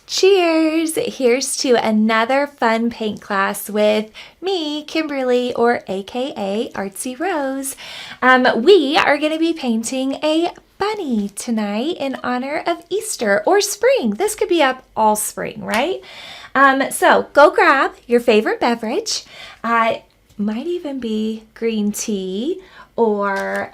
Cheers! Here's to another fun paint class with me, Kimberly, or aka Artsy Rose. We are going to be painting a bunny tonight in honor of Easter or spring. This could be up all spring, right? So go grab your favorite beverage. Might even be green tea or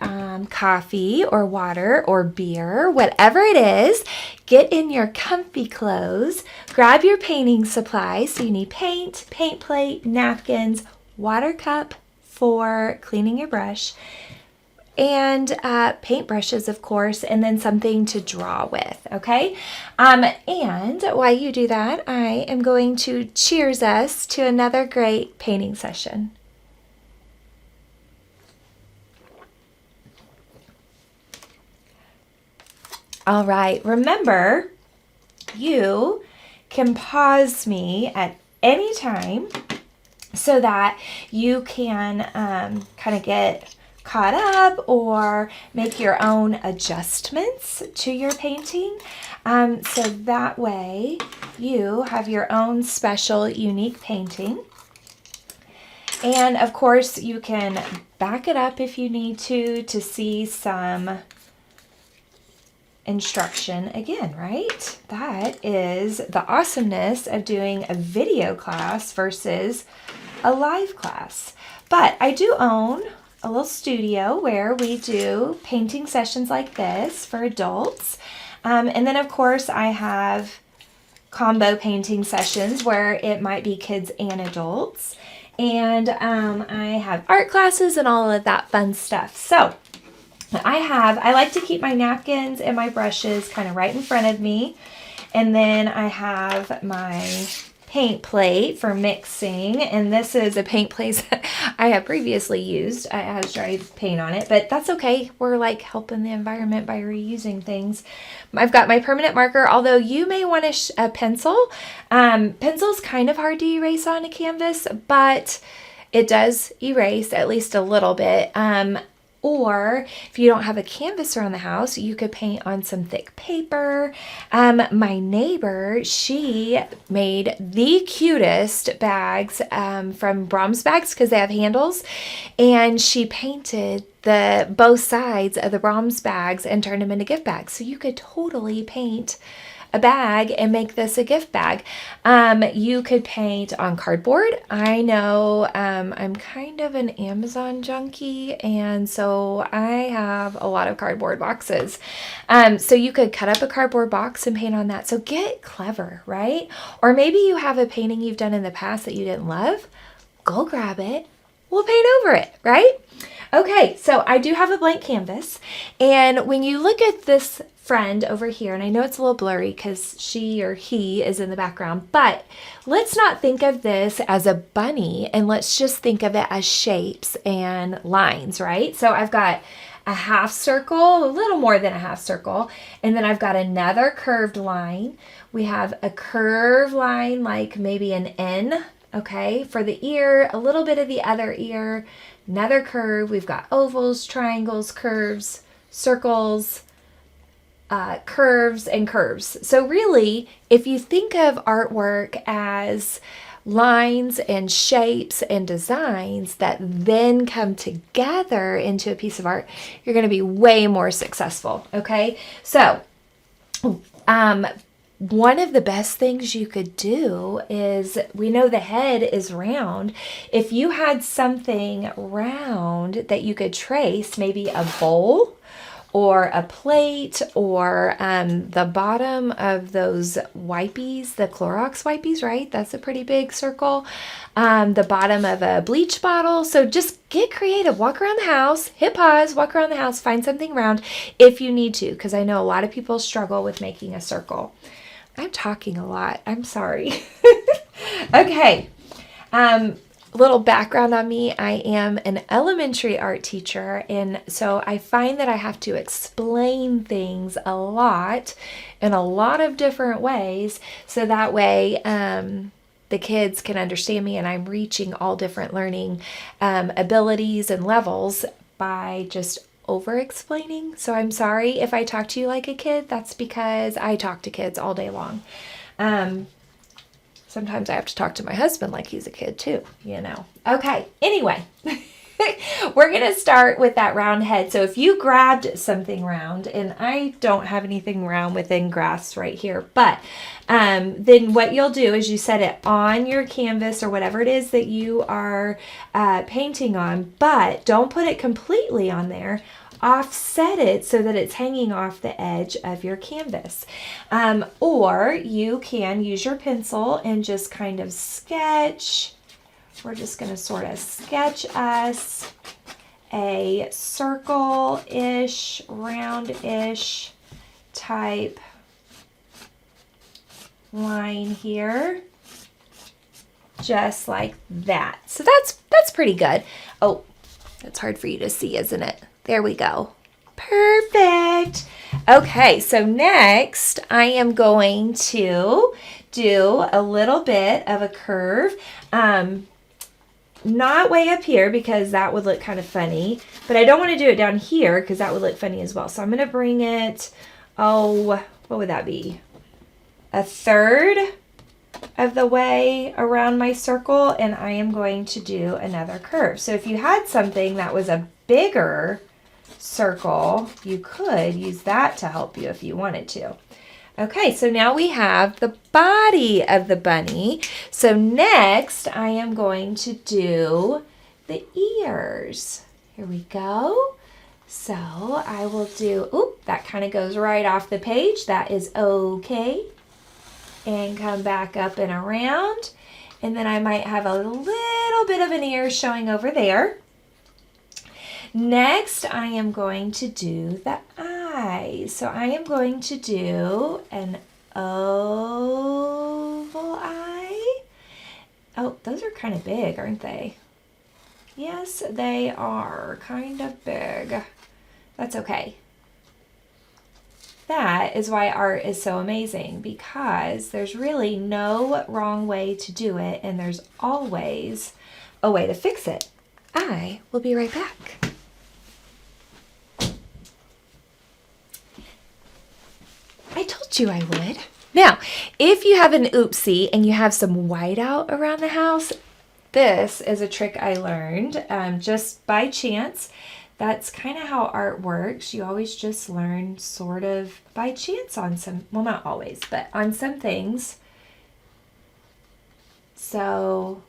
coffee or water or beer, whatever it is. Get in your comfy clothes, grab your painting supplies. So you need paint, paint plate, napkins, water cup for cleaning your brush, and paint brushes, of course, and then something to draw with, okay? And while you do that, I am going to cheers us to another great painting session. All right, remember, you can pause me at any time so that you can kind of get caught up or make your own adjustments to your painting. So that way you have your own special, unique painting. And of course, you can back it up if you need to see some instruction again, right? That is the awesomeness of doing a video class versus a live class. But I do own a little studio where we do painting sessions like this for adults. And then of course I have combo painting sessions where it might be kids and adults. And I have art classes and all of that fun stuff. So I like to keep my napkins and my brushes kind of right in front of me. And then I have my paint plate for mixing. And this is a paint plate that I have previously used. It has dried paint on it, but that's okay. We're like helping the environment by reusing things. I've got my permanent marker, although you may want a pencil. Pencil's kind of hard to erase on a canvas, but it does erase at least a little bit. Or if you don't have a canvas around the house, you could paint on some thick paper. My neighbor, she made the cutest bags from Brahms bags because they have handles. And she painted both sides of the Brahms bags and turned them into gift bags. So you could totally paint a bag and make this a gift bag. You could paint on cardboard. I know I'm kind of an Amazon junkie, and so I have a lot of cardboard boxes. So you could cut up a cardboard box and paint on that. So get clever, right? Or maybe you have a painting you've done in the past that you didn't love. Go grab it. We'll paint over it, right? Okay, so I do have a blank canvas, and when you look at this friend over here, and I know it's a little blurry because she or he is in the background, but let's not think of this as a bunny, and let's just think of it as shapes and lines, right? So I've got a half circle, a little more than a half circle, and then I've got another curved line. We have a curved line, like maybe an N, okay, for the ear, a little bit of the other ear, another curve. We've got ovals, triangles, curves, circles, curves, and curves. So really, if you think of artwork as lines and shapes and designs that then come together into a piece of art, you're going to be way more successful, okay? So, one of the best things you could do is, we know the head is round. If you had something round that you could trace, maybe a bowl or a plate or the bottom of those wipes, the Clorox wipes, right? That's a pretty big circle. The bottom of a bleach bottle. So just get creative. Walk around the house, hit pause, walk around the house, find something round if you need to, because I know a lot of people struggle with making a circle. I'm talking a lot. I'm sorry. Okay. Little background on me. I am an elementary art teacher, and so I find that I have to explain things a lot in a lot of different ways, so that way the kids can understand me and I'm reaching all different learning abilities and levels by just over explaining. So I'm sorry if I talk to you like a kid. That's because I talk to kids all day long. Sometimes I have to talk to my husband like he's a kid too, you know. Okay, anyway, we're going to start with that round head. So if you grabbed something round, and I don't have anything round within grass right here, but then what you'll do is you set it on your canvas or whatever it is that you are painting on, but don't put it completely on there. Offset it so that it's hanging off the edge of your canvas. Or you can use your pencil and just kind of sketch. We're just going to sort of sketch us a circle-ish, round-ish type line here. Just like that. So that's pretty good. Oh, that's hard for you to see, isn't it? There we go. Perfect. Okay, so next I am going to do a little bit of a curve. Not way up here because that would look kind of funny, but I don't want to do it down here because that would look funny as well. So I'm going to bring it, what would that be? A third of the way around my circle, and I am going to do another curve. So if you had something that was a bigger circle, you could use that to help you if you wanted to. Okay, so now we have the body of the bunny. So next I am going to do the ears. Here we go. So I will do, oop, that kind of goes right off the page. That is okay. And come back up and around. And then I might have a little bit of an ear showing over there. Next, I am going to do the eyes. So I am going to do an oval eye. Oh, those are kind of big, aren't they? Yes, they are kind of big. That's okay. That is why art is so amazing, because there's really no wrong way to do it, and there's always a way to fix it. I will be right back. I told you I would. Now, if you have an oopsie and you have some whiteout around the house, this is a trick I learned just by chance. That's kind of how art works. You always just learn sort of by chance on some, well, not always, but on some things. So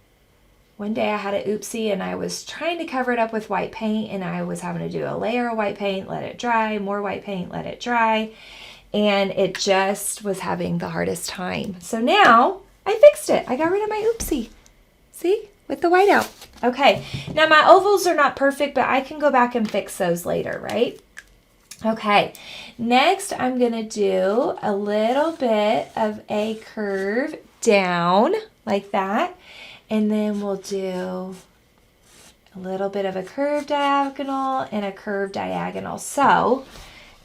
one day I had an oopsie and I was trying to cover it up with white paint, and I was having to do a layer of white paint, let it dry, more white paint, let it dry. And it just was having the hardest time. So now I fixed it. I got rid of my oopsie. See? With the whiteout. Okay. Now my ovals are not perfect, but I can go back and fix those later, right? Okay. Next, I'm going to do a little bit of a curve down like that. And then we'll do a little bit of a curved diagonal and a curved diagonal. So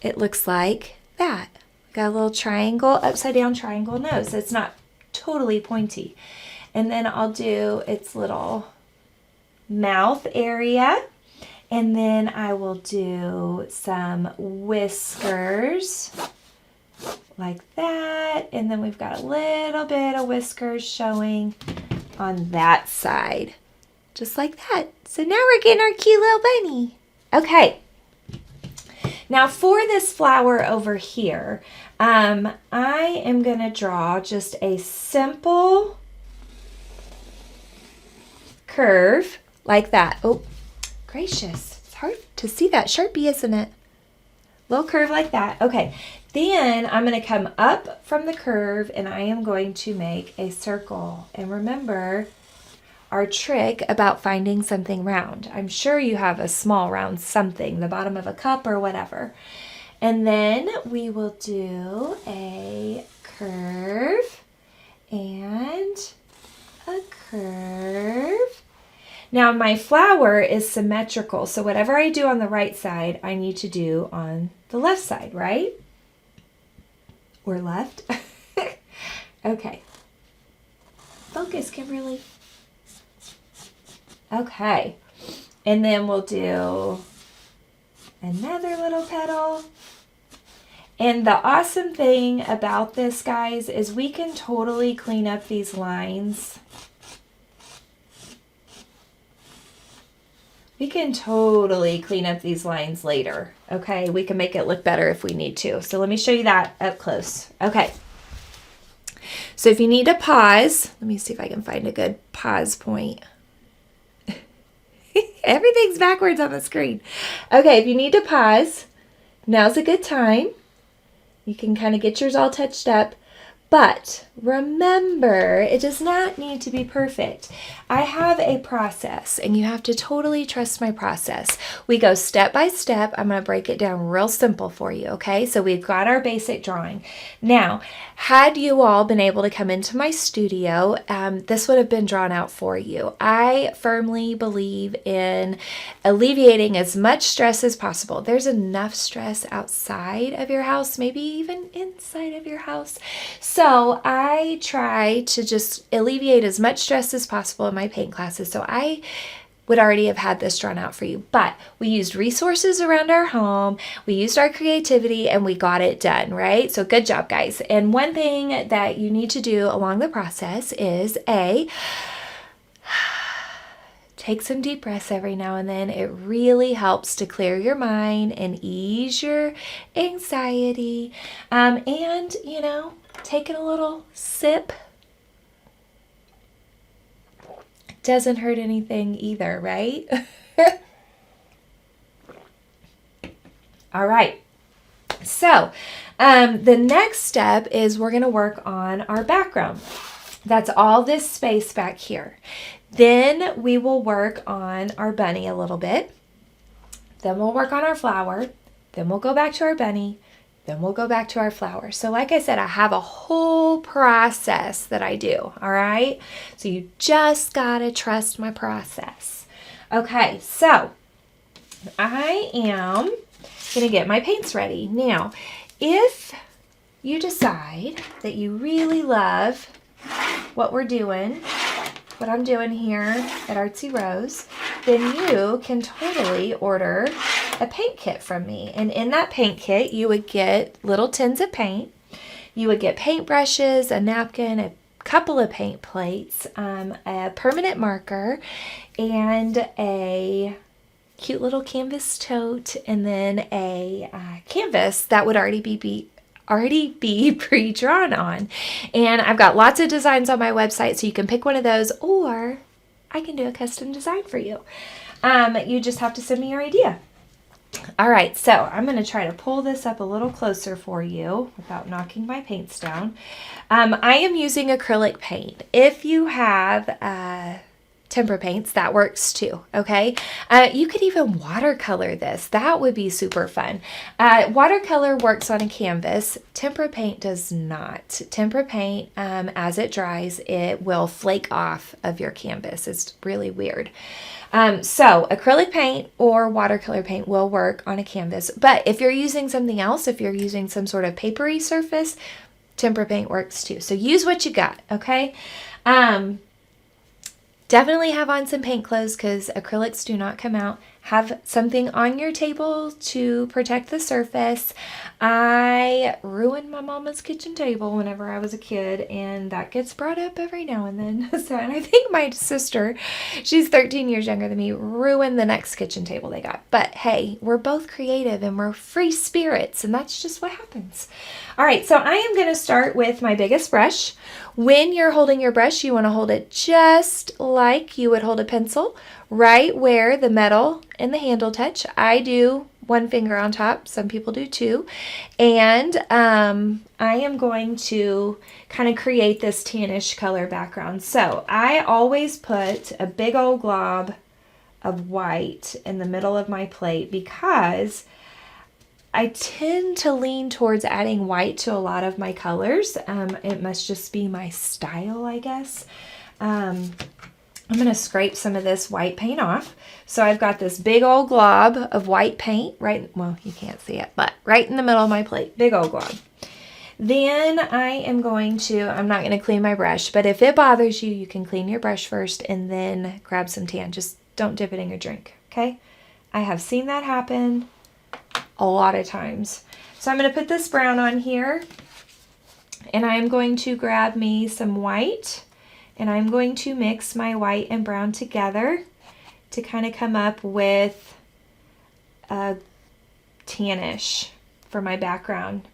it looks like that. Got a little triangle, upside down triangle nose. It's not totally pointy. And then I'll do its little mouth area. And then I will do some whiskers like that. And then we've got a little bit of whiskers showing on that side. Just like that. So now we're getting our cute little bunny. Okay. Now for this flower over here, I am going to draw just a simple curve like that. Oh, gracious. It's hard to see that Sharpie, isn't it? Little curve like that. Okay. Then I'm going to come up from the curve and I am going to make a circle. And remember our trick about finding something round. I'm sure you have a small round something, the bottom of a cup or whatever. And then we will do a curve and a curve. Now my flower is symmetrical, so whatever I do on the right side, I need to do on the left side, right? Or left. Okay. Focus, Kimberly. Okay. And then we'll do another little petal. And the awesome thing about this, guys, is we can totally clean up these lines. We can totally clean up these lines later, okay? We can make it look better if we need to. So let me show you that up close. Okay. So if you need to pause, let me see if I can find a good pause point. Everything's backwards on the screen. Okay, if you need to pause, now's a good time. You can kind of get yours all touched up. But remember, it does not need to be perfect. I have a process, and you have to totally trust my process. We go step by step. I'm going to break it down real simple for you, okay? So we've got our basic drawing. Now, had you all been able to come into my studio, this would have been drawn out for you. I firmly believe in alleviating as much stress as possible. There's enough stress outside of your house, maybe even inside of your house. So I try to just alleviate as much stress as possible in my paint classes. So I would already have had this drawn out for you, but we used resources around our home, we used our creativity, and we got it done, right? So good job, guys. And one thing that you need to do along the process is take some deep breaths every now and then. It really helps to clear your mind and ease your anxiety. And, you know, taking a little sip doesn't hurt anything either, right? All right. So the next step is we're going to work on our background. That's all this space back here. Then we will work on our bunny a little bit. Then we'll work on our flower. Then we'll go back to our bunny. Then we'll go back to our flower. So like I said, I have a whole process that I do, all right? So you just gotta trust my process. Okay, so I am gonna get my paints ready. Now, if you decide that you really love what we're doing, what I'm doing here at Artsy Rose, then you can totally order a paint kit from me. And in that paint kit, you would get little tins of paint. You would get paint brushes, a napkin, a couple of paint plates, a permanent marker, and a cute little canvas tote, and then a canvas that would already be pre-drawn on. And I've got lots of designs on my website, so you can pick one of those, or I can do a custom design for you. You just have to send me your idea. All right, so I'm going to try to pull this up a little closer for you without knocking my paints down. I am using acrylic paint. If you have tempera paints, that works too, okay? You could even watercolor this. That would be super fun. Watercolor works on a canvas. Tempera paint does not. Tempera paint, as it dries, it will flake off of your canvas. It's really weird. So acrylic paint or watercolor paint will work on a canvas, but if you're using something else, if you're using some sort of papery surface, tempera paint works too. So use what you got, okay? Definitely have on some paint clothes because acrylics do not come out. Have something on your table to protect the surface. I ruined my mama's kitchen table whenever I was a kid, and that gets brought up every now and then. And I think my sister, she's 13 years younger than me, ruined the next kitchen table they got. But hey, we're both creative and we're free spirits, and that's just what happens. All right, so I am going to start with my biggest brush. When you're holding your brush, you want to hold it just like you would hold a pencil, right where the metal and the handle touch. I do one finger on top. Some people do two. And I am going to kind of create this tannish color background. So I always put a big old glob of white in the middle of my plate because I tend to lean towards adding white to a lot of my colors. It must just be my style, I guess. I'm going to scrape some of this white paint off. So I've got this big old glob of white paint right, well, you can't see it, but right in the middle of my plate, big old glob. Then I am going to, I'm not going to clean my brush, but if it bothers you, you can clean your brush first and then grab some tan. Just don't dip it in your drink, okay? I have seen that happen a lot of times. So I'm going to put this brown on here, and I'm going to grab me some white, and I'm going to mix my white and brown together to kind of come up with a tannish for my background.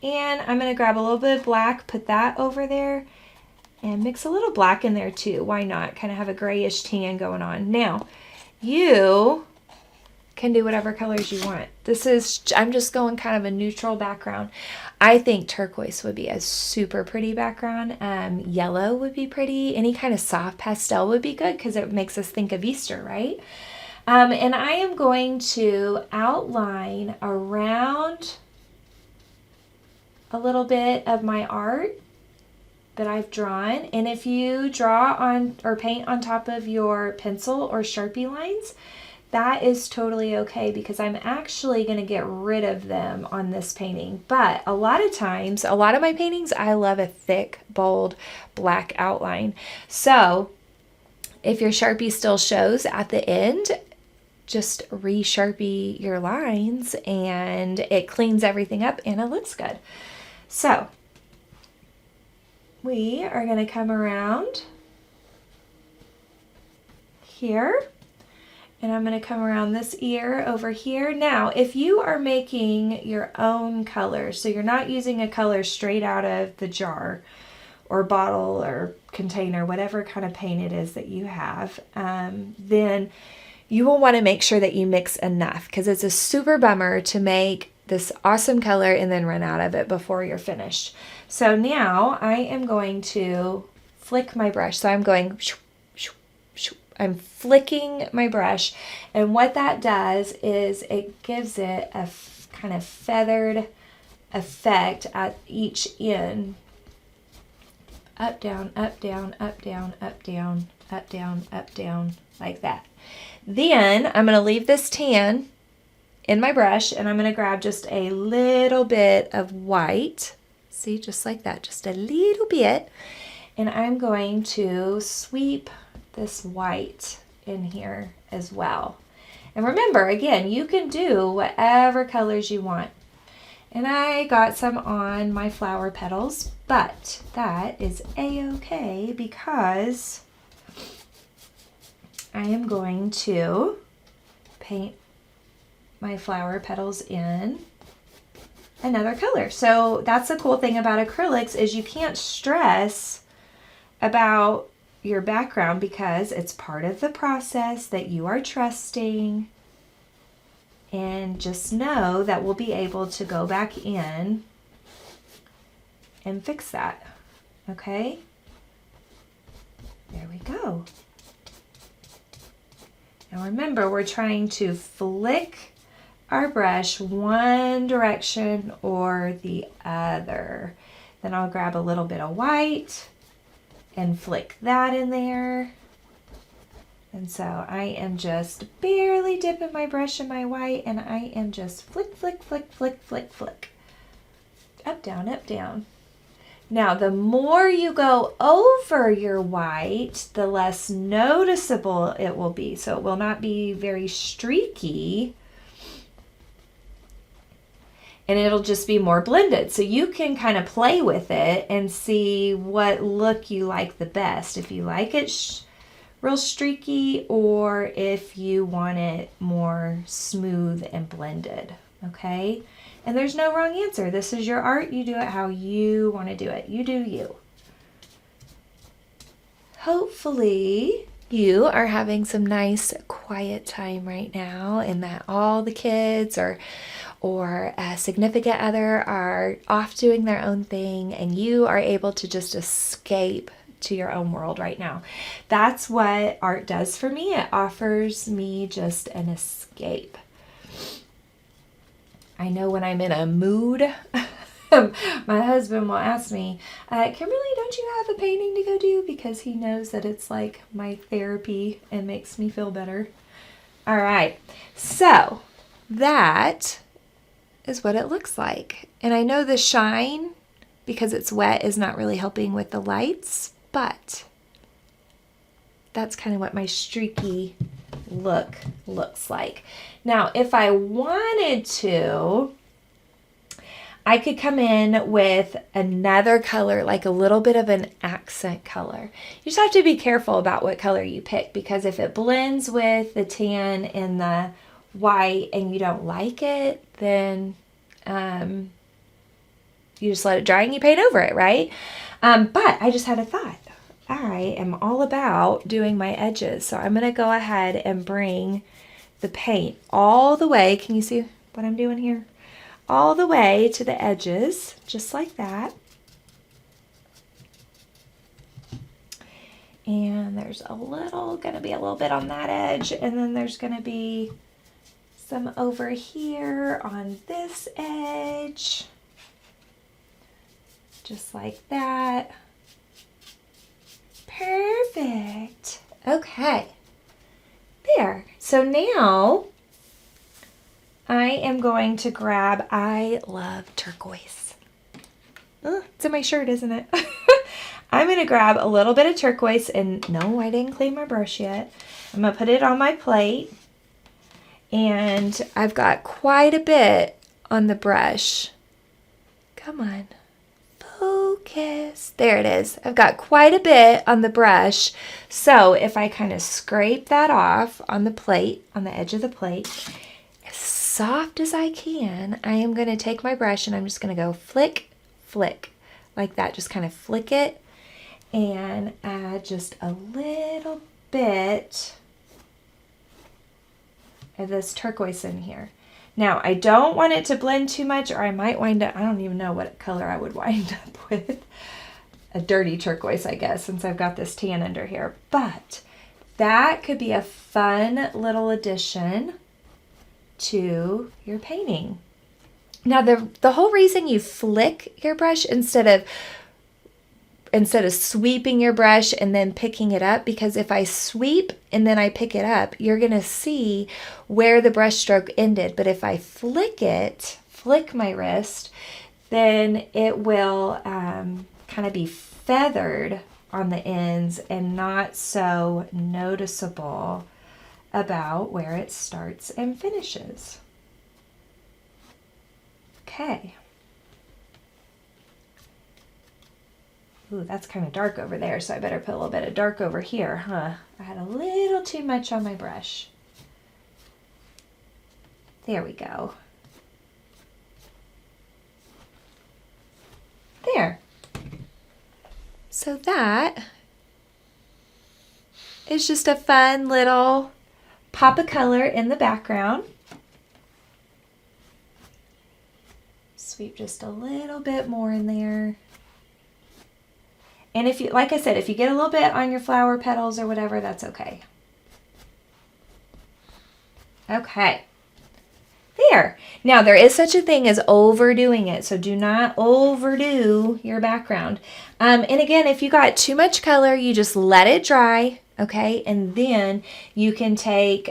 And I'm going to grab a little bit of black, put that over there, and mix a little black in there too. Why not? Kind of have a grayish tan going on. Now, you can do whatever colors you want. I'm just going kind of a neutral background. I think turquoise would be a super pretty background. Yellow would be pretty. Any kind of soft pastel would be good because it makes us think of Easter, right? And I am going to outline around a little bit of my art that I've drawn. And if you draw on or paint on top of your pencil or Sharpie lines, that is totally okay because I'm actually going to get rid of them on this painting. But a lot of times, a lot of my paintings, I love a thick, bold, black outline. So if your Sharpie still shows at the end, just re-Sharpie your lines and it cleans everything up and it looks good. So we are going to come around here. And I'm going to come around this ear over here. Now, if you are making your own color, so you're not using a color straight out of the jar or bottle or container, whatever kind of paint it is that you have, then you will want to make sure that you mix enough because it's a super bummer to make this awesome color and then run out of it before you're finished. So now I am going to flick my brush. So I'm going I'm flicking my brush, and what that does is it gives it a kind of feathered effect at each end. Up, down, up, down, up, down, up, down, up, down, up, down, like that. Then I'm going to leave this tan in my brush, and I'm going to grab just a little bit of white. See, just like that, just a little bit. And I'm going to sweep this white in here as well. And remember, again, you can do whatever colors you want. And I got some on my flower petals, but that is a-okay because I am going to paint my flower petals in another color. So that's the cool thing about acrylics is you can't stress about your background because it's part of the process that you are trusting, and just know that we'll be able to go back in and fix that. Okay, there we go. Now remember, we're trying to flick our brush one direction or the other. Then I'll grab a little bit of white and flick that in there. And so I am just barely dipping my brush in my white, and I am just flick, flick, flick, flick, flick, flick. Up, down, up, down. Now, the more you go over your white, the less noticeable it will be. So it will not be very streaky, and it'll just be more blended. So you can kind of play with it and see what look you like the best. If you like it real streaky, or if you want it more smooth and blended, okay? And there's no wrong answer. This is your art. You do it how you want to do it. You do you. Hopefully you are having some nice quiet time right now, and that all the kids or a significant other are off doing their own thing, and you are able to just escape to your own world right now. That's what art does for me. It offers me just an escape. I know when I'm in a mood, my husband will ask me, Kimberly, don't you have a painting to go do? Because he knows that it's like my therapy and makes me feel better. All right, so that is what it looks like. And I know the shine, because it's wet, is not really helping with the lights, but that's kind of what my streaky look looks like. Now, if I wanted to I could come in with another color, like a little bit of an accent color. You just have to be careful about what color you pick, because if it blends with the tan and the white and you don't like it, then you just let it dry and you paint over it, right? But I just had a thought. I am all about doing my edges. So I'm going to go ahead and bring the paint all the way. Can you see what I'm doing here? All the way to the edges, just like that. And there's going to be a little bit on that edge, and then there's going to be some over here on this edge. Just like that. Perfect. Okay. There. So now I am going to grab, I love turquoise. Oh, it's in my shirt, isn't it? I'm going to grab a little bit of turquoise, and no, I didn't clean my brush yet. I'm going to put it on my plate, and I've got quite a bit on the brush. Come on. Focus. There it is. I've got quite a bit on the brush. So if I kind of scrape that off on the plate, on the edge of the plate, as soft as I can, I am going to take my brush and I'm just going to go flick, flick, like that. Just kind of flick it and add just a little bit of this turquoise in here. Now, I don't want it to blend too much, or I might wind up, I don't even know what color I would wind up with. A dirty turquoise, I guess, since I've got this tan under here. But that could be a fun little addition to your painting. Now, the whole reason you flick your brush instead of sweeping your brush and then picking it up, because if I sweep and then I pick it up, you're going to see where the brush stroke ended. But if I flick my wrist, then it will kind of be feathered on the ends and not so noticeable about where it starts and finishes. Okay. Ooh, that's kind of dark over there, so I better put a little bit of dark over here, huh? I had a little too much on my brush. There we go. There. So that is just a fun little pop of color in the background. Sweep just a little bit more in there. And if you, like I said, if you get a little bit on your flower petals or whatever, that's okay. Okay. There. Now, there is such a thing as overdoing it, so do not overdo your background. And again, if you got too much color, you just let it dry, okay? And then you can take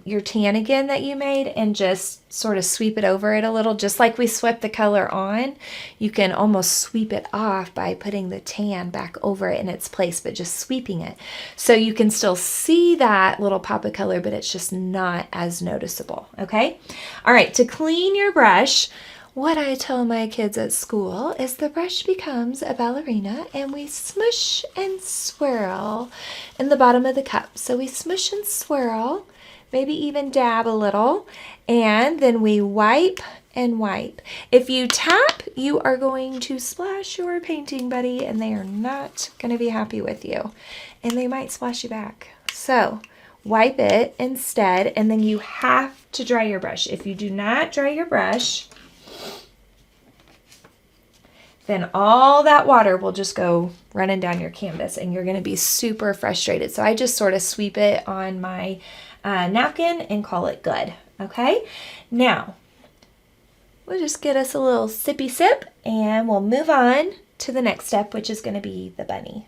your tan again that you made and just sort of sweep it over it a little, just like we swept the color on. You can almost sweep it off by putting the tan back over it in its place, but just sweeping it. So you can still see that little pop of color, but it's just not as noticeable, okay? All right, to clean your brush, what I tell my kids at school is the brush becomes a ballerina and we smush and swirl in the bottom of the cup. So we smush and swirl, maybe even dab a little, and then we wipe and wipe. If you tap, you are going to splash your painting buddy and they are not going to be happy with you. And they might splash you back. So wipe it instead, and then you have to dry your brush. If you do not dry your brush, then all that water will just go running down your canvas and you're going to be super frustrated. So I just sort of sweep it on my napkin and call it good. Okay, now we'll just get us a little sippy sip and we'll move on to the next step, which is going to be the bunny.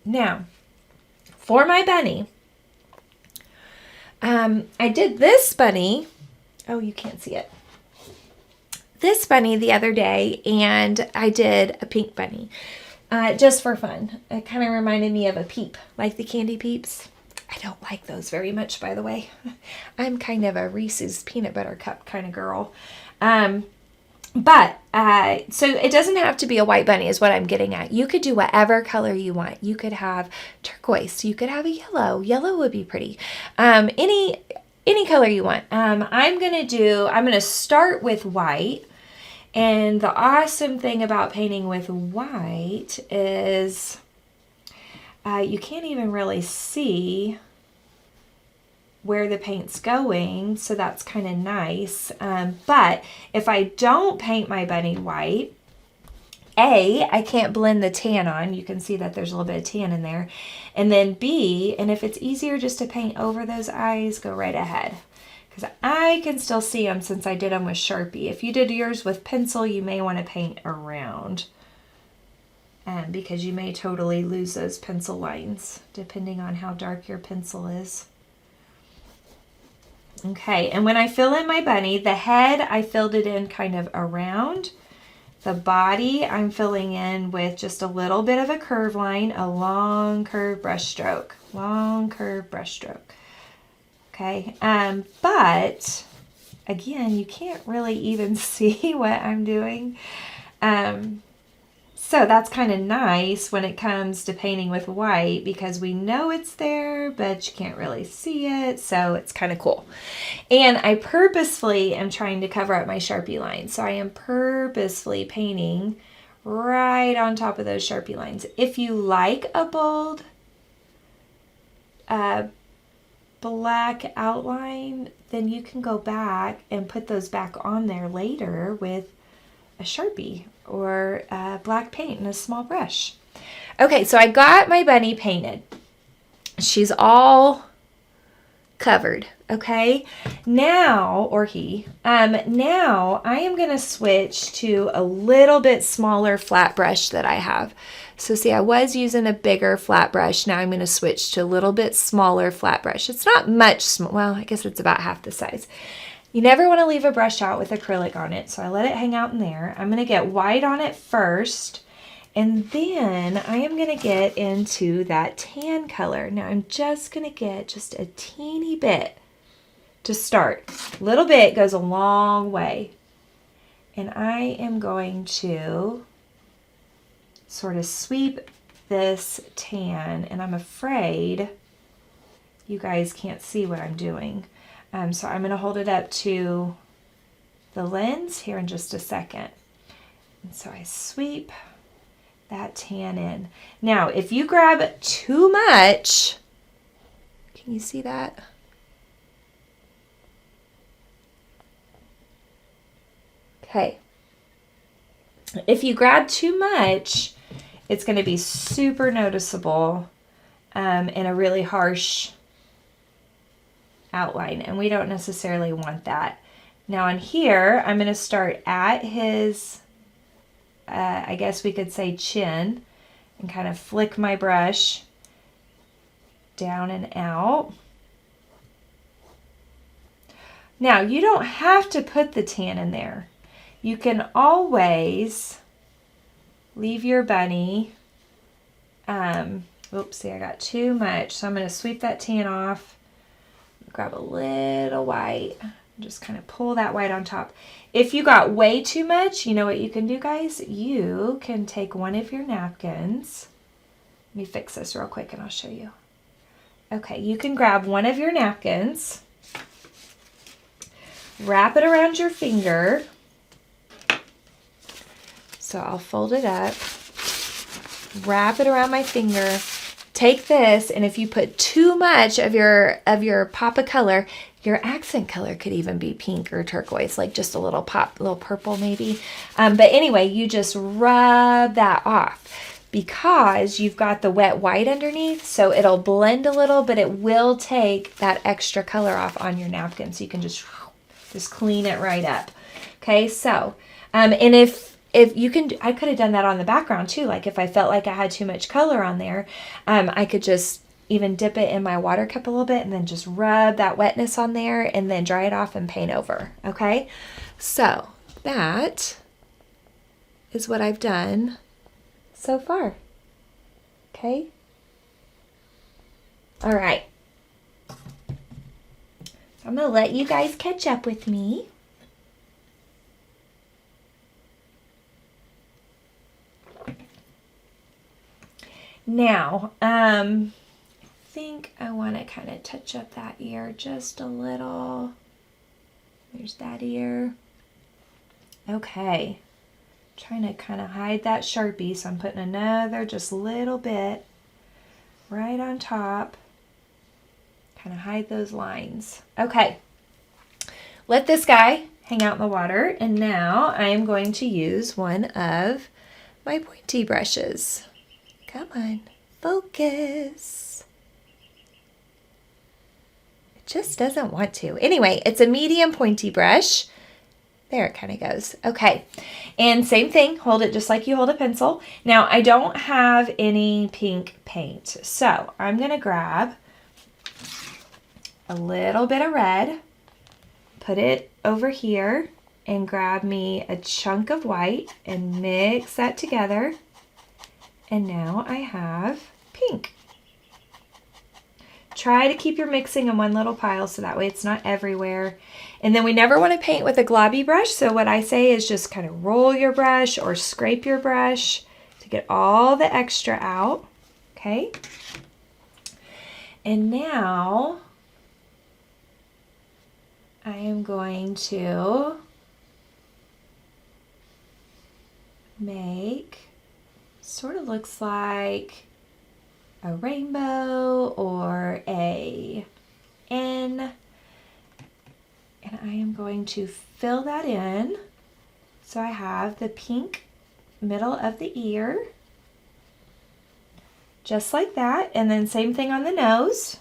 Now, for my bunny, I did this bunny. Oh, you can't see it. This bunny the other day, and I did a pink bunny just for fun. It kind of reminded me of a peep, like the candy peeps. I I don't like those very much, by the way. I'm kind of a Reese's peanut butter cup kind of girl. So it doesn't have to be a white bunny is what I'm getting at. You could do whatever color you want. You could have turquoise. You could have a yellow. Yellow would be pretty. Any color you want. I'm going to start with white. And the awesome thing about painting with white is you can't even really see where the paint's going, so that's kind of nice. But if I don't paint my bunny white, A, I can't blend the tan on. You can see that there's a little bit of tan in there. And then B, and if it's easier just to paint over those eyes, go right ahead. Because I can still see them since I did them with Sharpie. If you did yours with pencil, you may want to paint around. Because you may totally lose those pencil lines, depending on how dark your pencil is. Okay, and when I fill in my bunny, the head, I filled it in kind of around. The body, I'm filling in with just a little bit of a curve line, a long curved brush stroke. Long curved brush stroke. Okay, but again, you can't really even see what I'm doing. So that's kind of nice when it comes to painting with white because we know it's there, but you can't really see it. So it's kind of cool. And I purposefully am trying to cover up my Sharpie lines. So I am purposefully painting right on top of those Sharpie lines. If you like a bold black outline, then you can go back and put those back on there later with a Sharpie or black paint and a small brush. Okay, so I got my bunny painted. She's all covered, okay? Now, or he, now I am going to switch to a little bit smaller flat brush that I have. So see, I was using a bigger flat brush. Now I'm going to switch to a little bit smaller flat brush. It's not much, well, I guess it's about half the size. You never want to leave a brush out with acrylic on it, so I let it hang out in there. I'm going to get white on it first, and then I am going to get into that tan color. Now I'm just going to get just a teeny bit to start. A little bit goes a long way. And I am going to sort of sweep this tan, and I'm afraid you guys can't see what I'm doing. So I'm going to hold it up to the lens here in just a second. And so I sweep that tan in. Now, if you grab too much, can you see that? Okay. If you grab too much, it's going to be super noticeable and a really harsh outline, and we don't necessarily want that. Now on here, I'm going to start at his, I guess we could say chin, and kind of flick my brush down and out. Now, you don't have to put the tan in there. You can always leave your bunny, oops, see, I got too much, so I'm going to sweep that tan off. Grab a little white, just kind of pull that white on top. If you got way too much, you know what you can do, guys? You can take one of your napkins. Let me fix this real quick and I'll show you. Okay, you can grab one of your napkins, wrap it around your finger. So I'll fold it up, wrap it around my finger. Take this, and if you put too much of your pop of color, your accent color could even be pink or turquoise, like just a little pop, a little purple maybe. But anyway, you just rub that off because you've got the wet white underneath, so it'll blend a little, but it will take that extra color off on your napkin, so you can just clean it right up. Okay, so, and if you can, I could have done that on the background too. Like if I felt like I had too much color on there, I could just even dip it in my water cup a little bit and then just rub that wetness on there and then dry it off and paint over. Okay, so that is what I've done so far. Okay. All right. I'm going to let you guys catch up with me. Now, I think I want to kind of touch up that ear just a little. There's that ear. Okay. Trying to kind of hide that Sharpie, so I'm putting another just little bit right on top. Kind of hide those lines. Okay. Let this guy hang out in the water, and now I am going to use one of my pointy brushes. Come on, focus. It just doesn't want to. Anyway, it's a medium pointy brush. There it kind of goes. Okay, and same thing, hold it just like you hold a pencil. Now, I don't have any pink paint, so I'm going to grab a little bit of red, put it over here, and grab me a chunk of white and mix that together. And now I have pink. Try to keep your mixing in one little pile so that way it's not everywhere. And then we never want to paint with a globby brush, so what I say is just kind of roll your brush or scrape your brush to get all the extra out. Okay? And now I am going to make, sort of looks like a rainbow or a N, and I am going to fill that in. So I have the pink middle of the ear, just like that, and then same thing on the nose.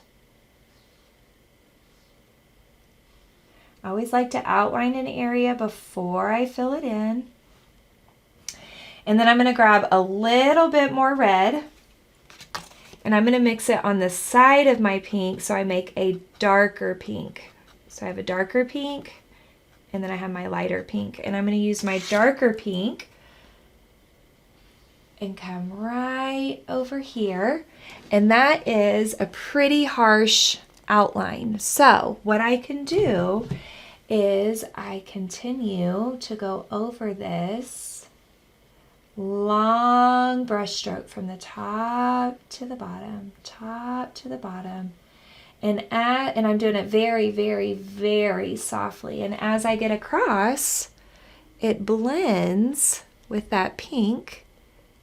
I always like to outline an area before I fill it in. And then I'm going to grab a little bit more red, and I'm going to mix it on the side of my pink so I make a darker pink. So I have a darker pink, and then I have my lighter pink. And I'm going to use my darker pink and come right over here. And that is a pretty harsh outline. So what I can do is I continue to go over this long brush stroke from the top to the bottom, and I'm doing it very, very, very softly. And as I get across, it blends with that pink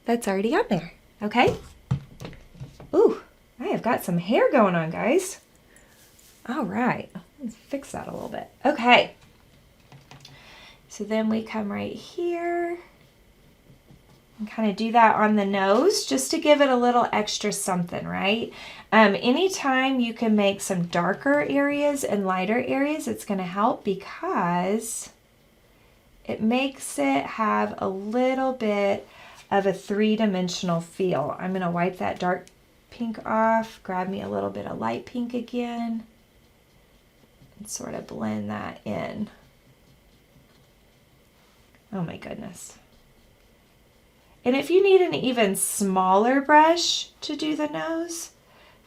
that's already on there. Okay? Ooh, I have got some hair going on, guys. All right, let's fix that a little bit. Okay. So then we come right here and kind of do that on the nose just to give it a little extra something, right? Anytime you can make some darker areas and lighter areas, it's going to help because it makes it have a little bit of a three-dimensional feel. I'm going to wipe that dark pink off, grab me a little bit of light pink again, and sort of blend that in. Oh my goodness. And if you need an even smaller brush to do the nose,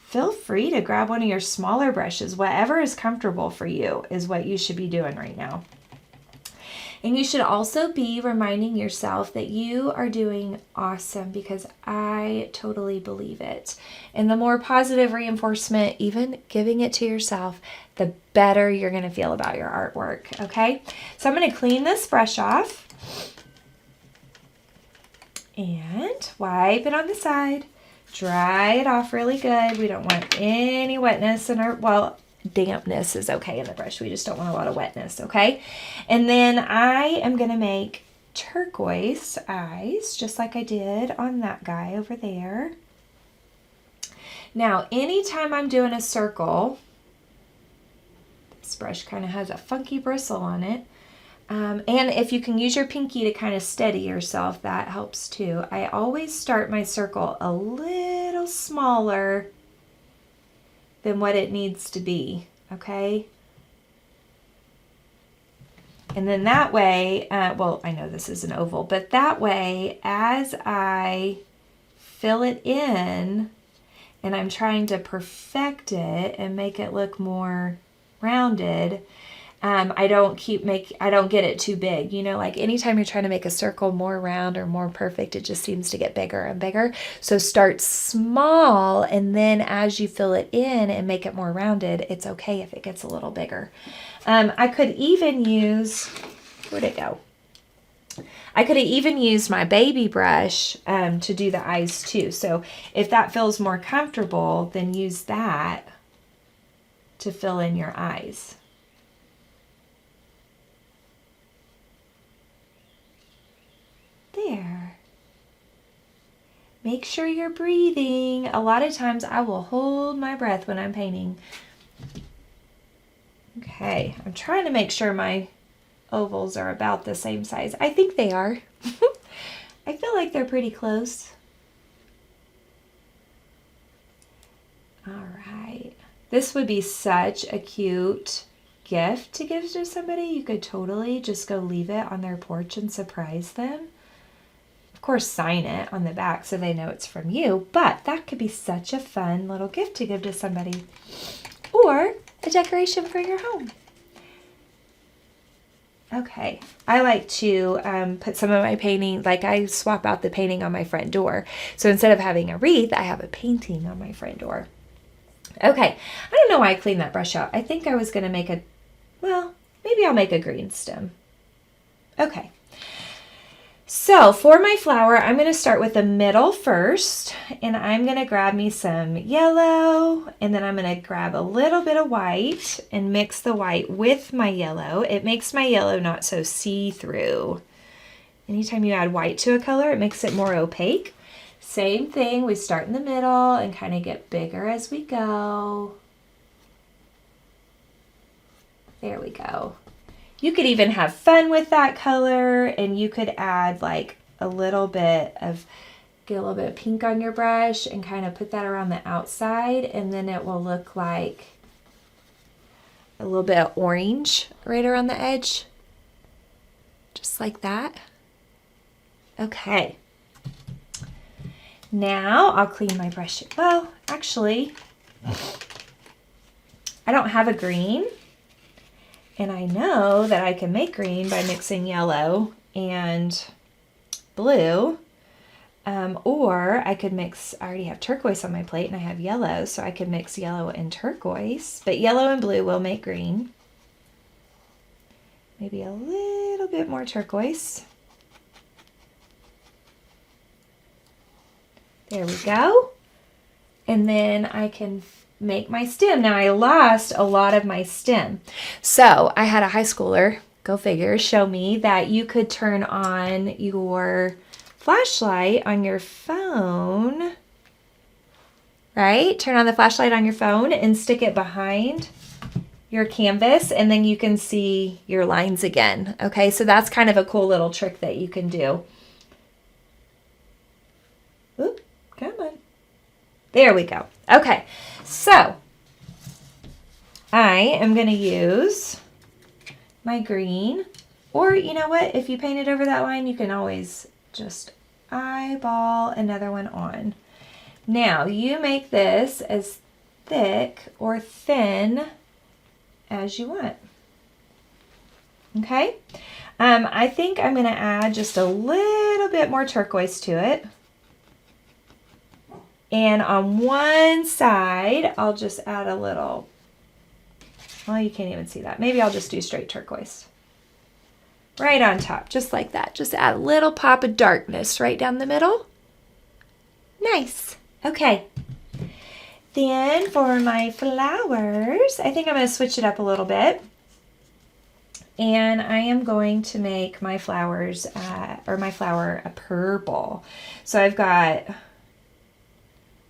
feel free to grab one of your smaller brushes. Whatever is comfortable for you is what you should be doing right now. And you should also be reminding yourself that you are doing awesome, because I totally believe it. And the more positive reinforcement, even giving it to yourself, the better you're going to feel about your artwork, okay? So I'm going to clean this brush off and wipe it on the side. Dry it off really good. We don't want any wetness in our, well, dampness is okay in the brush. We just don't want a lot of wetness, okay? And then I am going to make turquoise eyes, just like I did on that guy over there. Now, anytime I'm doing a circle, this brush kind of has a funky bristle on it. And if you can use your pinky to kind of steady yourself, that helps too. I always start my circle a little smaller than what it needs to be, okay? And then that way, well, I know this is an oval, but that way, as I fill it in and I'm trying to perfect it and make it look more rounded, I don't get it too big. You know, like anytime you're trying to make a circle more round or more perfect, it just seems to get bigger and bigger. So start small, and then as you fill it in and make it more rounded, it's okay if it gets a little bigger. I could even use, where'd it go? I could have even used my baby brush to do the eyes too. So if that feels more comfortable, then use that to fill in your eyes. There. Make sure you're breathing. A lot of times I will hold my breath when I'm painting. Okay, I'm trying to make sure my ovals are about the same size. I think they are. I feel like they're pretty close. All right. This would be such a cute gift to give to somebody. You could totally just go leave it on their porch and surprise them. Of course, sign it on the back so they know it's from you, but that could be such a fun little gift to give to somebody. Or a decoration for your home. Okay, I like to put some of my painting, like I swap out the painting on my front door. So instead of having a wreath, I have a painting on my front door. Okay, I don't know why I cleaned that brush out. I think I was going to make a, well, maybe I'll make a green stem. Okay. So for my flower, I'm going to start with the middle first, and I'm going to grab me some yellow, and then I'm going to grab a little bit of white and mix the white with my yellow. It makes my yellow not so see-through. Anytime you add white to a color, it makes it more opaque. Same thing, we start in the middle and kind of get bigger as we go. There we go. You could even have fun with that color, and you could add like a little bit of, get a little bit of pink on your brush and kind of put that around the outside, and then it will look like a little bit of orange right around the edge. Just like that. Okay. Now I'll clean my brush. Well, actually, I don't have a green. And I know that I can make green by mixing yellow and blue. Or I could mix, I already have turquoise on my plate and I have yellow, so I could mix yellow and turquoise. But yellow and blue will make green. Maybe a little bit more turquoise. There we go. And then I can make my stem. Now I lost a lot of my stem. So I had a high schooler, go figure, show me that you could turn on your flashlight on your phone, right? Turn on the flashlight on your phone and stick it behind your canvas, and then you can see your lines again. Okay, so that's kind of a cool little trick that you can do. Oop, come on. There we go. Okay, so I am going to use my green, or you know what, if you painted over that line, you can always just eyeball another one on. Now you make this as thick or thin as you want. Okay, I think I'm going to add just a little bit more turquoise to it. And on one side, I'll just add a little, well, you can't even see that. Maybe I'll just do straight turquoise. Right on top, just like that. Just add a little pop of darkness right down the middle. Nice. Okay. Then for my flowers, I think I'm going to switch it up a little bit. And I am going to make my flowers, my flower a purple. So I've got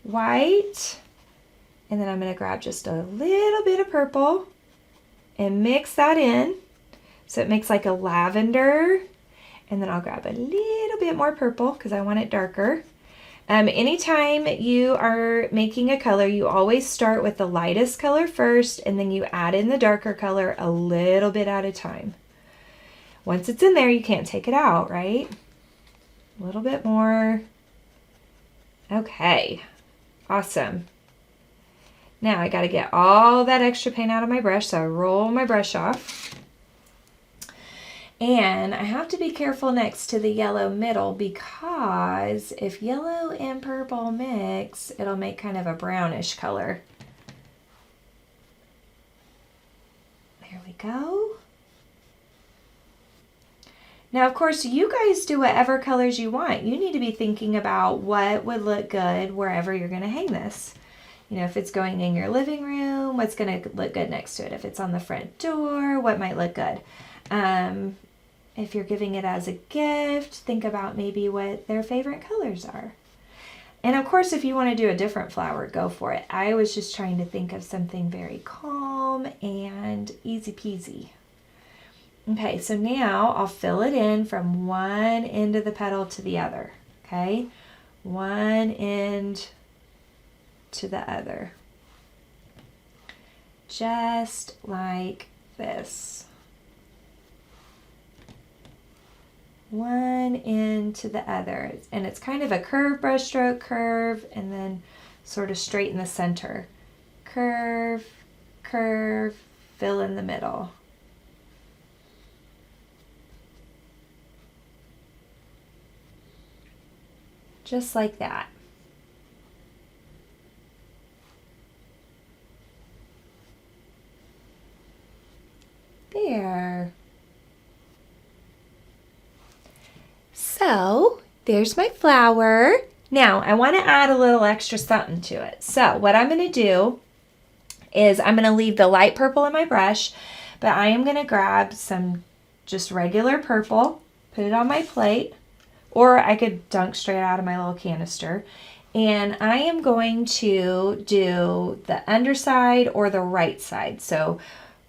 white, and then I'm going to grab just a little bit of purple and mix that in so it makes like a lavender, and then I'll grab a little bit more purple because I want it darker. Anytime you are making a color, you always start with the lightest color first, and then you add in the darker color a little bit at a time. Once it's in there, you can't take it out, right? A little bit more. Okay. Awesome. Now I got to get all that extra paint out of my brush, so I roll my brush off. And I have to be careful next to the yellow middle, because if yellow and purple mix, it'll make kind of a brownish color. There we go. Now, of course, you guys do whatever colors you want. You need to be thinking about what would look good wherever you're going to hang this. You know, if it's going in your living room, what's going to look good next to it? If it's on the front door, what might look good? If you're giving it as a gift, think about maybe what their favorite colors are. And of course, if you want to do a different flower, go for it. I was just trying to think of something very calm and easy peasy. Okay, so now I'll fill it in from one end of the petal to the other. Okay, one end to the other. Just like this. One end to the other, and it's kind of a curved brush stroke, curve, and then sort of straight in the center. Curve, curve, fill in the middle. Just like that. There. So there's my flower. Now I want to add a little extra something to it. So what I'm going to do is I'm going to leave the light purple in my brush, but I am going to grab some just regular purple, put it on my plate, or I could dunk straight out of my little canister. And I am going to do the underside or the right side. So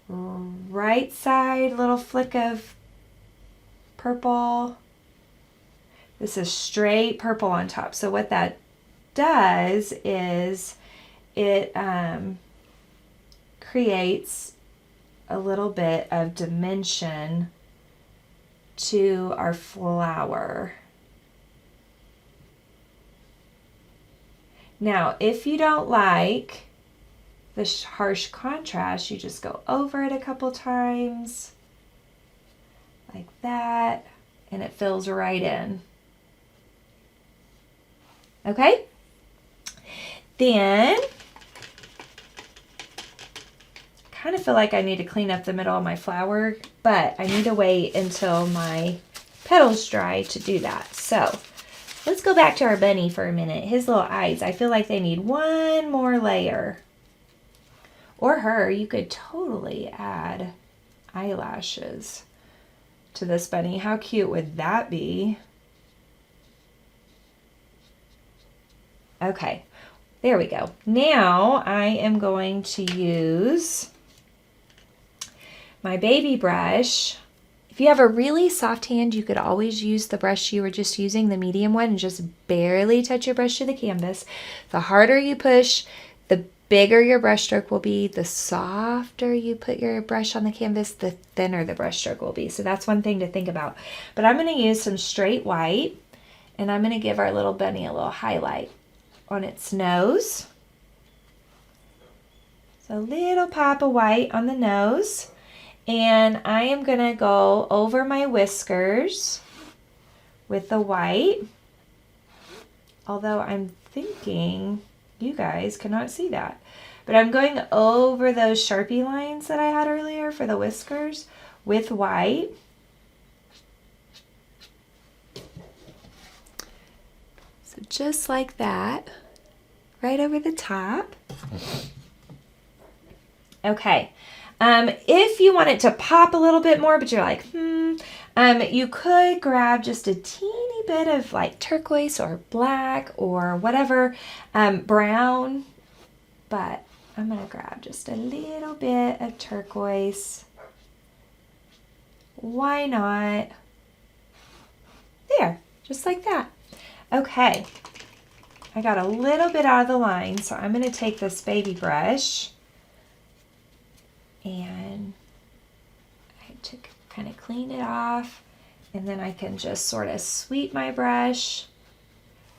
right side, little flick of purple. This is straight purple on top. So what that does is it creates a little bit of dimension to our flower. Now, if you don't like the harsh contrast, you just go over it a couple times like that, and it fills right in. Okay? Then, I kind of feel like I need to clean up the middle of my flower, but I need to wait until my petals dry to do that. So, let's go back to our bunny for a minute. His little eyes, I feel like they need one more layer. Or her, you could totally add eyelashes to this bunny. How cute would that be? Okay, there we go. Now I am going to use my baby brush. If you have a really soft hand, you could always use the brush you were just using, the medium one, and just barely touch your brush to the canvas. The harder you push, the bigger your brush stroke will be. The softer you put your brush on the canvas, the thinner the brush stroke will be. So that's one thing to think about. But I'm going to use some straight white, and I'm going to give our little bunny a little highlight on its nose. So a little pop of white on the nose. And I am going to go over my whiskers with the white. Although I'm thinking you guys cannot see that. But I'm going over those Sharpie lines that I had earlier for the whiskers with white. So just like that, right over the top. Okay. If you want it to pop a little bit more, but you're like, you could grab just a teeny bit of like turquoise or black or whatever, brown, but I'm going to grab just a little bit of turquoise. Why not? There, just like that. Okay, I got a little bit out of the line, so I'm going to take this baby brush and to kind of clean it off, and then I can just sort of sweep my brush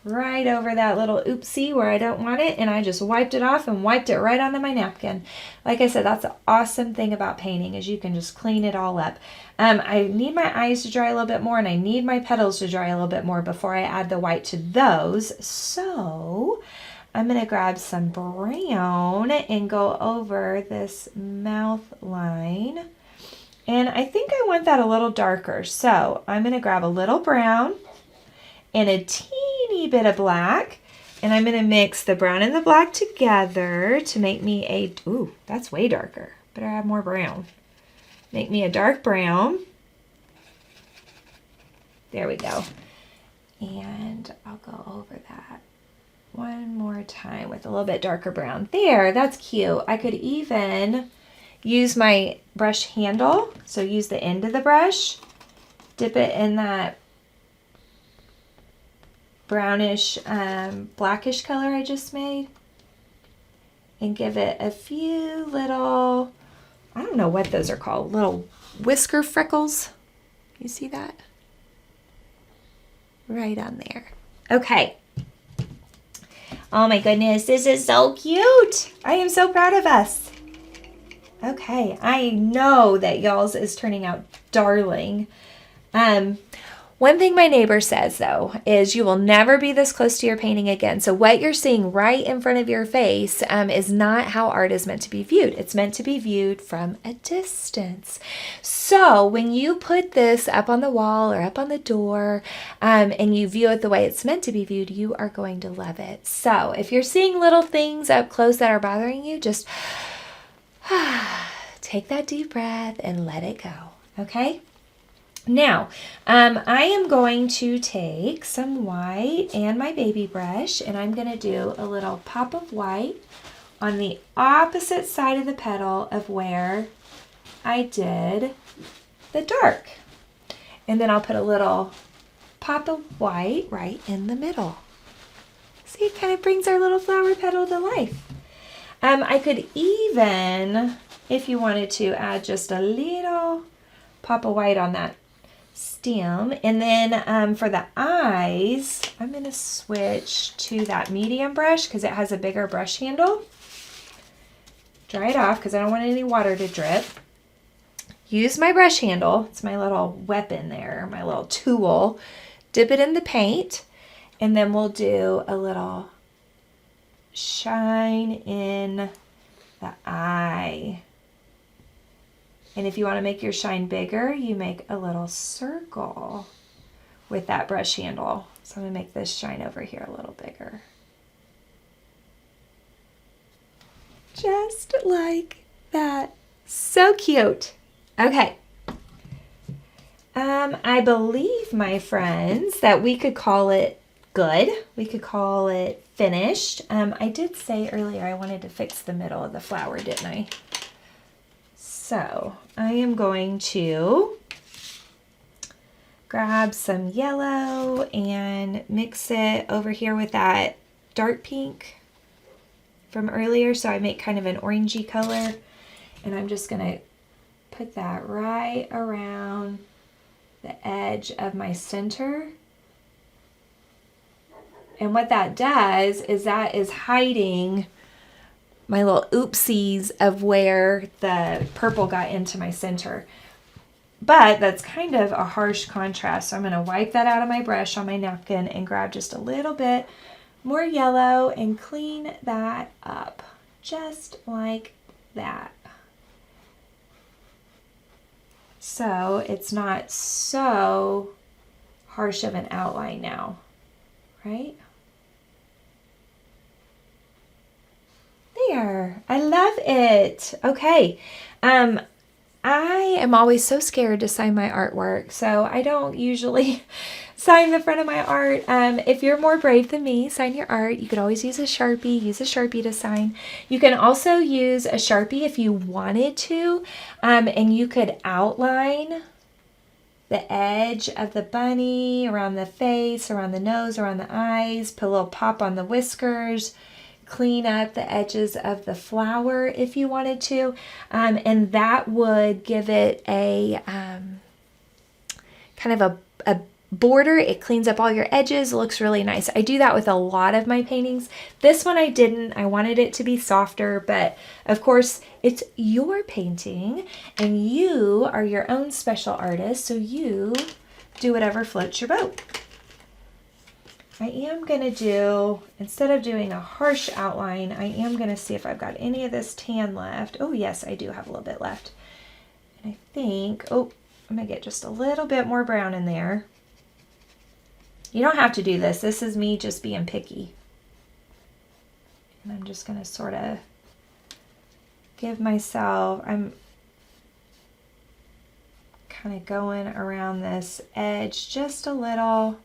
right over that little oopsie where I don't want it, and I just wiped it off and wiped it right onto my napkin. Like I said, that's the awesome thing about painting is you can just clean it all up. I need my eyes to dry a little bit more, and I need my petals to dry a little bit more before I add the white to those. So I'm going to grab some brown and go over this mouth line. And I think I want that a little darker. So I'm going to grab a little brown and a teeny bit of black. And I'm going to mix the brown and the black together to make me a, ooh, that's way darker. Better have more brown. Make me a dark brown. There we go. And I'll go over that one more time with a little bit darker brown. There, that's cute. I could even use my brush handle. So use the end of the brush, dip it in that brownish, blackish color I just made, and give it a few little, I don't know what those are called, little whisker freckles. You see that? Right on there. Okay. Oh my goodness, this is so cute. I am so proud of us. Okay, I know that y'all's is turning out darling. One thing my neighbor says, though, is you will never be this close to your painting again. So what you're seeing right in front of your face is not how art is meant to be viewed. It's meant to be viewed from a distance. So when you put this up on the wall or up on the door and you view it the way it's meant to be viewed, you are going to love it. So if you're seeing little things up close that are bothering you, just take that deep breath and let it go, okay? Now, I am going to take some white and my baby brush, and I'm going to do a little pop of white on the opposite side of the petal of where I did the dark. And then I'll put a little pop of white right in the middle. See, it kind of brings our little flower petal to life. I could even, if you wanted to, add just a little pop of white on that stem. And then for the eyes, I'm going to switch to that medium brush because it has a bigger brush handle. Dry it off because I don't want any water to drip. Use my brush handle. It's my little weapon there, my little tool. Dip it in the paint, and then we'll do a little shine in the eye. And if you want to make your shine bigger, you make a little circle with that brush handle. So I'm going to make this shine over here a little bigger. Just like that. So cute. Okay. I believe, my friends, that we could call it good. We could call it finished. I did say earlier I wanted to fix the middle of the flower, didn't I? So I am going to grab some yellow and mix it over here with that dark pink from earlier. So I make kind of an orangey color, and I'm just going to put that right around the edge of my center. And what that does is that is hiding my little oopsies of where the purple got into my center. But that's kind of a harsh contrast. So I'm going to wipe that out of my brush on my napkin and grab just a little bit more yellow and clean that up. Just like that. So it's not so harsh of an outline now, right? There, I love it. Okay, I am always so scared to sign my artwork, so I don't usually sign the front of my art. If you're more brave than me, sign your art. You could always use a Sharpie. Use a Sharpie to sign. You can also use a Sharpie if you wanted to, and you could outline the edge of the bunny, around the face, around the nose, around the eyes, put a little pop on the whiskers, clean up the edges of the flower if you wanted to, and that would give it a kind of a border. It cleans up all your edges. It looks really nice. I do that with a lot of my paintings. This one I didn't. I wanted it to be softer, but of course it's your painting and you are your own special artist, so you do whatever floats your boat. I am going to do, instead of doing a harsh outline, I am going to see if I've got any of this tan left. Oh yes, I do have a little bit left. And I think, oh, I'm going to get just a little bit more brown in there. You don't have to do this. This is me just being picky. And I'm just going to sort of give myself, I'm kind of going around this edge just a little.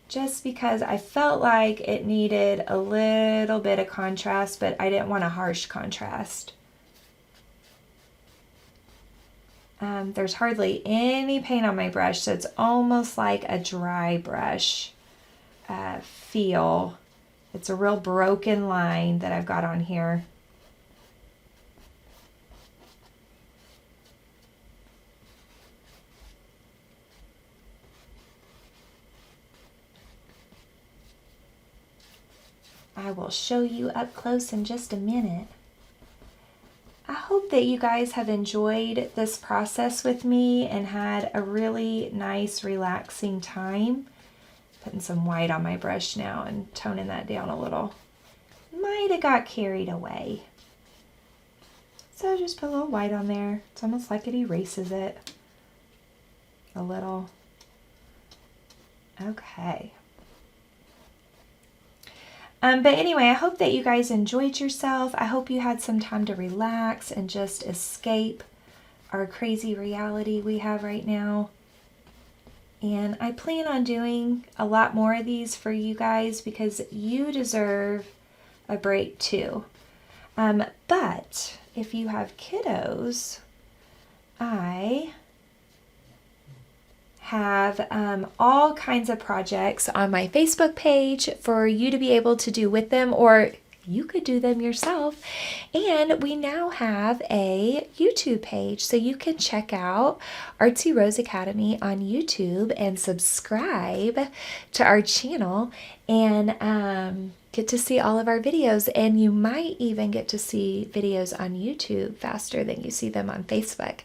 Just because I felt like it needed a little bit of contrast, but I didn't want a harsh contrast. There's hardly any paint on my brush, so it's almost like a dry brush feel. It's a real broken line that I've got on here. I will show you up close in just a minute. I hope that you guys have enjoyed this process with me and had a really nice, relaxing time. Putting some white on my brush now and toning that down a little. Might have got carried away. So just put a little white on there. It's almost like it erases it a little. Okay. But anyway, I hope that you guys enjoyed yourself. I hope you had some time to relax and just escape our crazy reality we have right now. And I plan on doing a lot more of these for you guys because you deserve a break too. But if you have kiddos, I have all kinds of projects on my Facebook page for you to be able to do with them, or you could do them yourself. And we now have a YouTube page, so you can check out Artsy Rose Academy on YouTube and subscribe to our channel and get to see all of our videos. And you might even get to see videos on YouTube faster than you see them on Facebook.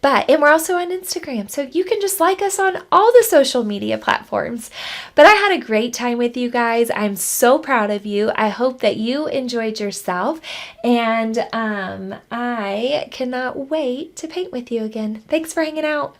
And we're also on Instagram, so you can just like us on all the social media platforms. But I had a great time with you guys. I'm so proud of you. I hope that you enjoyed yourself, and I cannot wait to paint with you again. Thanks for hanging out.